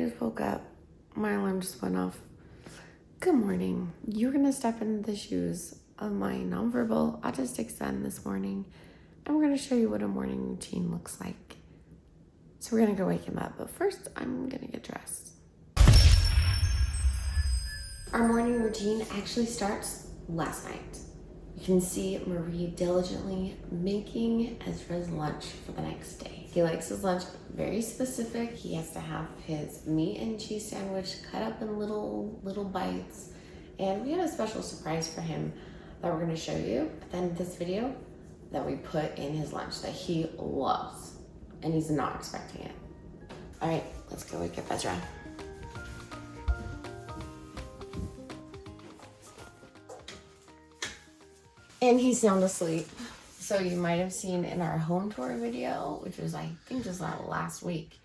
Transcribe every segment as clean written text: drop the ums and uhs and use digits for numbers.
just woke up. My alarm just went off. Good morning. You're going to step into the shoes of my nonverbal autistic son this morning. And we're going to show you what a morning routine looks like. So we're going to go wake him up. But first, I'm going to get dressed. Our morning routine actually starts last night. You can see Marie diligently making Ezra's lunch for the next day. He likes his lunch very specific. He has to have his meat and cheese sandwich cut up in little bites. And we have a special surprise for him that we're gonna show you at the end of this video that we put in his lunch that he loves. And he's not expecting it. All right, let's go wake up Ezra. And he's sound asleep. So you might have seen in our home tour video, which was, I think, just last week.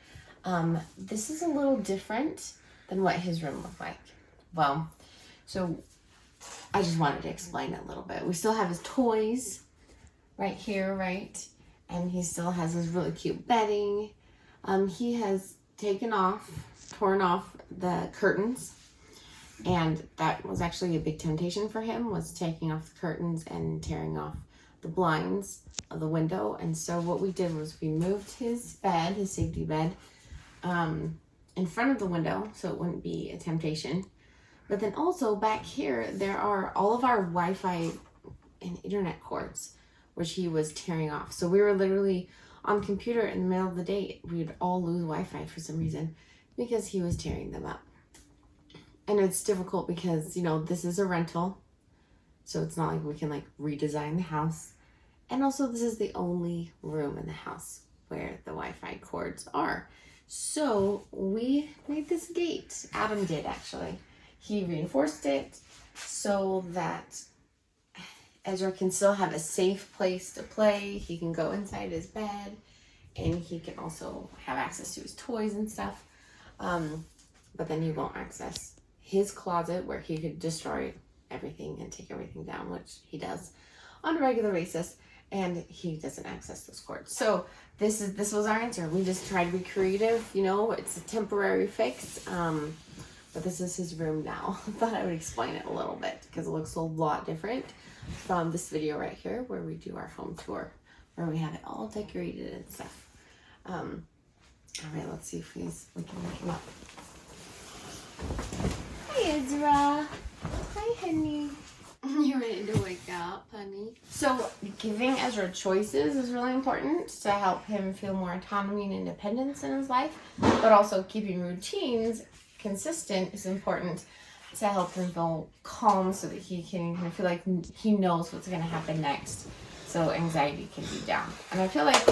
This is a little different than what his room looked like. Well, so I just wanted to explain it a little bit. We still have his toys right here, right? And he still has his really cute bedding. He has torn off the curtains. And that was actually a big temptation for him, was taking off the curtains and tearing off the blinds of the window. And so what we did was we moved his bed, his safety bed, in front of the window so it wouldn't be a temptation. But then also back here, there are all of our Wi-Fi and internet cords, which he was tearing off. So we were literally on the computer in the middle of the day. We'd all lose Wi-Fi for some reason because he was tearing them up. And it's difficult because, you know, this is a rental. So it's not like we can redesign the house. And also this is the only room in the house where the Wi-Fi cords are. So we made this gate. Adam did, actually. He reinforced it so that Ezra can still have a safe place to play. He can go inside his bed and he can also have access to his toys and stuff. But then he won't access his closet where he could destroy everything and take everything down, which he does on a regular basis, and he doesn't access those cords. So this was our answer. We just tried to be creative, you know, it's a temporary fix, but this is his room now. I thought I would explain it a little bit because it looks a lot different from this video right here where we do our home tour, where we have it all decorated and stuff. All right, let's see if we can wake him up. Hi, Ezra. Hi, honey. You ready to wake up, honey? So giving Ezra choices is really important to help him feel more autonomy and independence in his life, but also keeping routines consistent is important to help him feel calm so that he can feel like he knows what's going to happen next, so anxiety can be down. And I feel like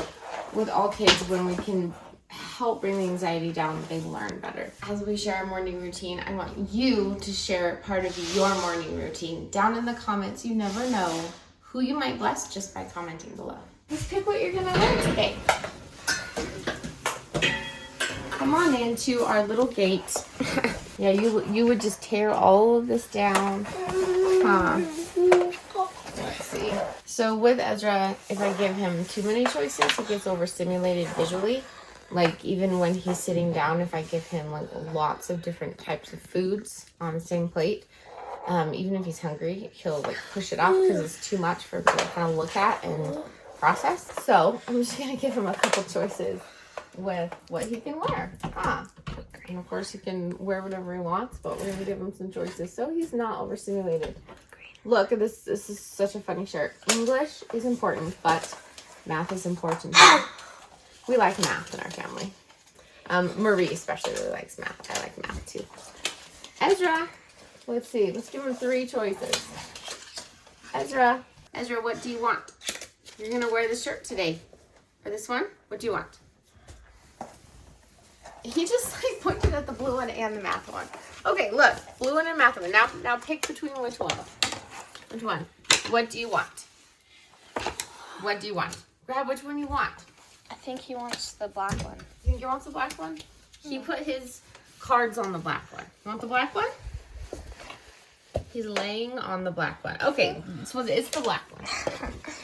with all kids, when we can help bring the anxiety down, they learn better. As we share our morning routine, I want you to share part of your morning routine down in the comments. You never know who you might bless just by commenting below. Let's pick what you're gonna learn today. Come on into our little gate. Yeah, you would just tear all of this down. Huh. Let's see. So with Ezra, if I give him too many choices, he gets overstimulated visually. Like even when he's sitting down, if I give him lots of different types of foods on the same plate, even if he's hungry, he'll push it off because it's too much for him to kind of look at and process. So I'm just gonna give him a couple choices with what he can wear. And of course he can wear whatever he wants, but we're gonna give him some choices so he's not overstimulated. Look at this. This is such a funny shirt. English is important, but math is important too. We like math in our family. Marie especially really likes math. I like math too. Ezra, let's see. Let's give him 3 choices. Ezra, what do you want? You're gonna wear this shirt today. Or this one? What do you want? He just pointed at the blue one and the math one. Okay, look, blue one and math one. Now pick between which one. Which one? What do you want? What do you want? Grab which one you want. I think he wants the black one. You think he wants the black one? He put his cards on the black one. You want the black one? He's laying on the black one. Okay, so it's the black one.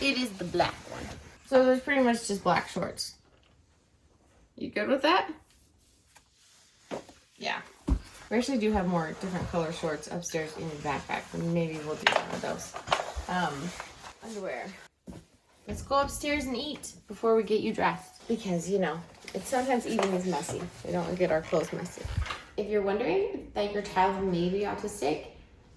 It is the black one. So there's pretty much just black shorts. You good with that? We actually do have more different color shorts upstairs in your backpack. Maybe we'll do one of those. Underwear. Let's go upstairs and eat before we get you dressed. Because, you know, it's sometimes eating is messy. We don't want to get our clothes messy. If you're wondering that your child may be autistic,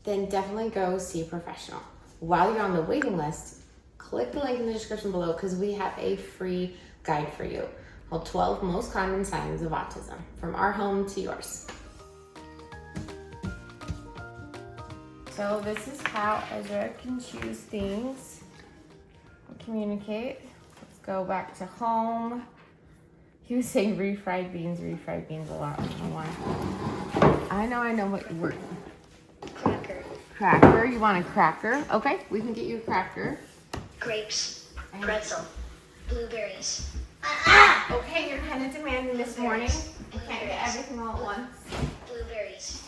then definitely go see a professional. While you're on the waiting list, click the link in the description below because we have a free guide for you called 12 Most Common Signs of Autism, from our home to yours. So this is how Ezra can choose things and communicate. Let's go back to home. He was saying refried beans a lot. I don't know why. I know what word. Cracker. Cracker. You want a cracker? Okay, we can get you a cracker. Grapes. Pretzel. Blueberries. Okay, you're kind of demanding this morning. You can't get everything all at once. Blueberries.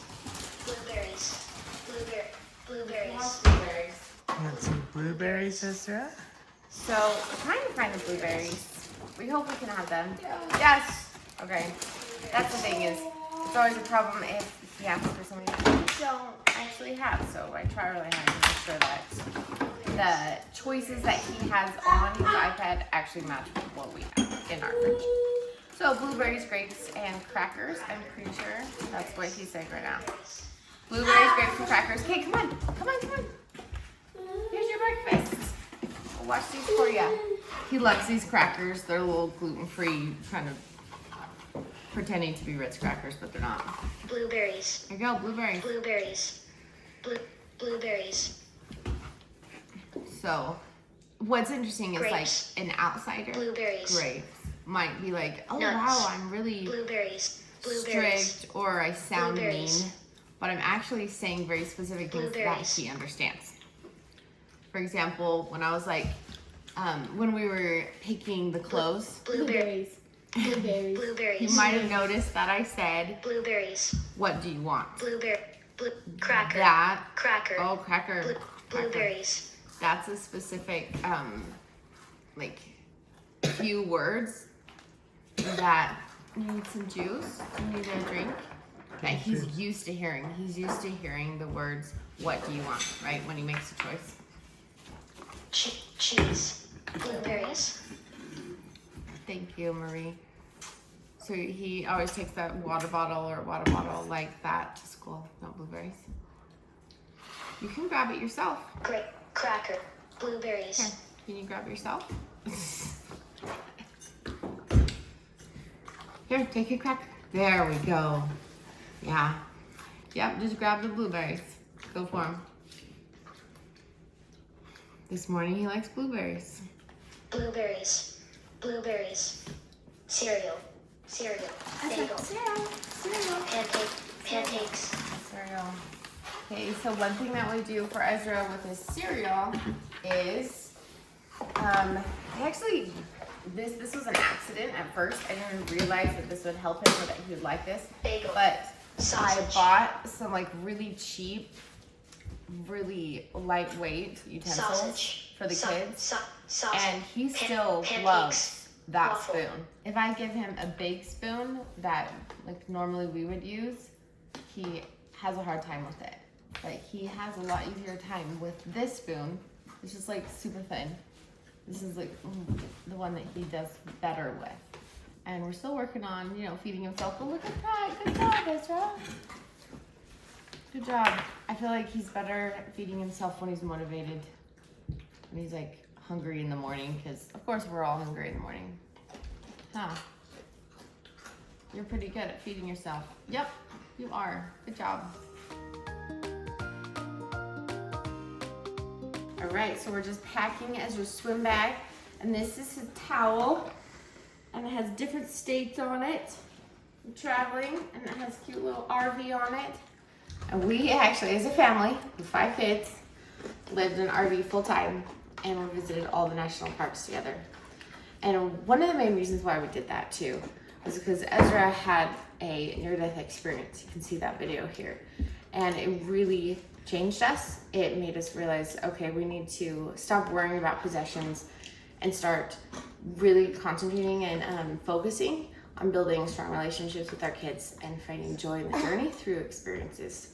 Blueberries. Blueberries. Blueberries. You want some blueberries, Ezra? So, trying to find the blueberries. We hope we can have them. Yes. Okay. That's the thing is, it's always a problem if he asks for something that we don't actually have. So I try really hard to make sure that the choices that he has on his iPad actually match with what we have in our fridge. So blueberries, grapes, and crackers. I'm pretty sure that's what he's saying right now. Blueberries, grapes, and crackers. Okay, come on. Here's your breakfast. I'll wash these for you. He loves these crackers. They're a little gluten-free, kind of pretending to be Ritz crackers, but they're not. Blueberries. There you go, blueberries. Blueberries. Blueberries. So, what's interesting is Grapes. like an outsider, Blueberries. grapes, might be like, oh Nuts. wow, I'm really Blueberries. strict or I sound Blueberries. mean, but I'm actually saying very specific things that Blueberries. he understands. For example, when I was like, when we were picking the clothes, Blueberries. Blueberries. you might have noticed that I said, Blueberries. what do you want? Cracker. That, Cracker. oh, cracker. Cracker. Blueberries. That's a specific, like, few words that you need some juice, you need a drink, that he's used to hearing. He's used to hearing the words, what do you want, right, when he makes a choice. Cheese. Blueberries. Thank you, Marie. So he always takes that water bottle like that to school, not blueberries. You can grab it yourself. Great. Cracker. Blueberries. Here, can you grab it yourself? Here, take a cracker. There we go. Yeah. Yep, just grab the blueberries. Go for him. This morning he likes blueberries. Blueberries. Blueberries. Cereal. Bagel. Cereal. Pancakes. Cereal. Okay, so one thing that we do for Ezra with his cereal is, this was an accident at first. I didn't realize that this would help him or that he would like this. Bagel. But Sausage. I bought some like really cheap, really lightweight utensils Sausage. for the kids. Sausage. And he still pancakes. loves that Waffle. spoon. If I give him a big spoon that like normally we would use, he has a hard time with it. Like he has a lot easier time with this spoon. It's just like super thin. This is like the one that he does better with. And we're still working on, feeding himself. But look at that. Good job, Ezra. Good job. I feel like he's better at feeding himself when he's motivated. When he's like hungry in the morning, because of course we're all hungry in the morning. Huh. You're pretty good at feeding yourself. Yep, you are. Good job. All right, so we're just packing Ezra's swim bag, and this is his towel, and it has different states on it. I'm traveling, and it has a cute little RV on it. And we actually, as a family with 5 kids, lived in an RV full time, and we visited all the national parks together. And one of the main reasons why we did that too was because Ezra had a near-death experience. You can see that video here. And it really changed us. It made us realize, okay, we need to stop worrying about possessions and start really concentrating and focusing on building strong relationships with our kids and finding joy in the journey through experiences.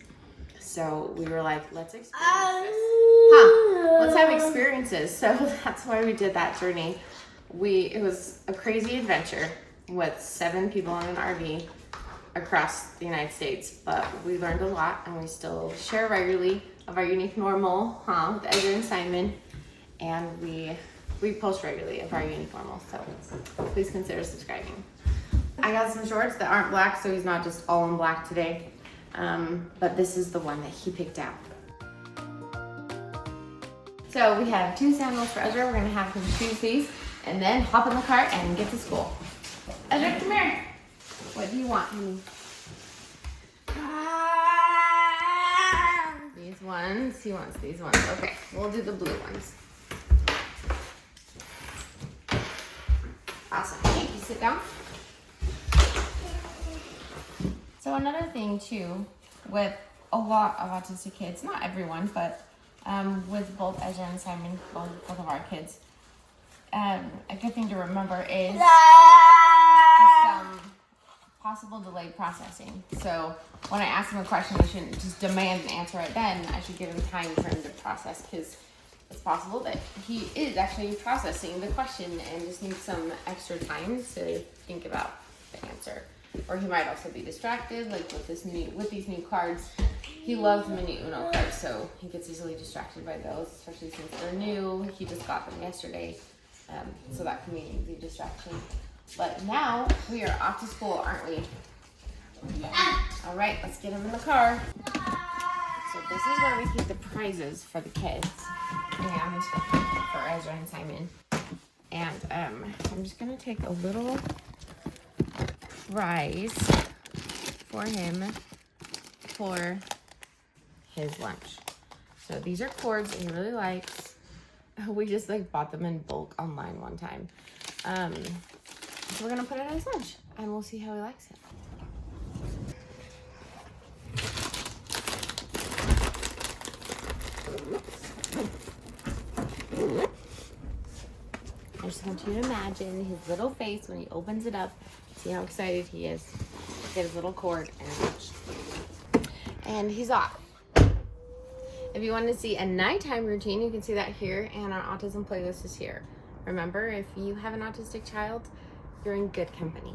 So we were like, let's experience this. Let's have experiences. So that's why we did that journey. It was a crazy adventure with 7 people in an RV across the United States, but we learned a lot, and we still share regularly of our unique normal, with Ezra and Simon, and we post regularly of our unique normal, so please consider subscribing. I got some shorts that aren't black, so he's not just all in black today, but this is the one that he picked out. So we have 2 sandals for Ezra. We're gonna have him choose these and then hop in the car and get to school. Ezra, come here. What do you want, honey? These ones. He wants these ones. Okay, we'll do the blue ones. Awesome. Thank you. Sit down. So another thing too, with a lot of autistic kids, not everyone, but with both Ezra and Simon, both of our kids, a good thing to remember is just possible delayed processing. So when I ask him a question, I shouldn't just demand an answer right then. I should give him time for him to process, because it's possible that he is actually processing the question and just needs some extra time to think about the answer. Or he might also be distracted, like with these new cards. He loves mini Uno cards, so he gets easily distracted by those, especially since they're new. He just got them yesterday, so that can be an easy distraction. But now we are off to school, aren't we? All right, let's get him in the car. So this is where we keep the prizes for the kids and for Ezra and Simon. And I'm just gonna take a little prize for him for his lunch. So these are cords he really likes. We just bought them in bulk online one time. So we're gonna put it in his lunch and we'll see how he likes it. I just want you to imagine his little face when he opens it up. See how excited he is. Get his little cord and he's off. If you want to see a nighttime routine, you can see that here, and our autism playlist is here. Remember, if you have an autistic child, you're in good company.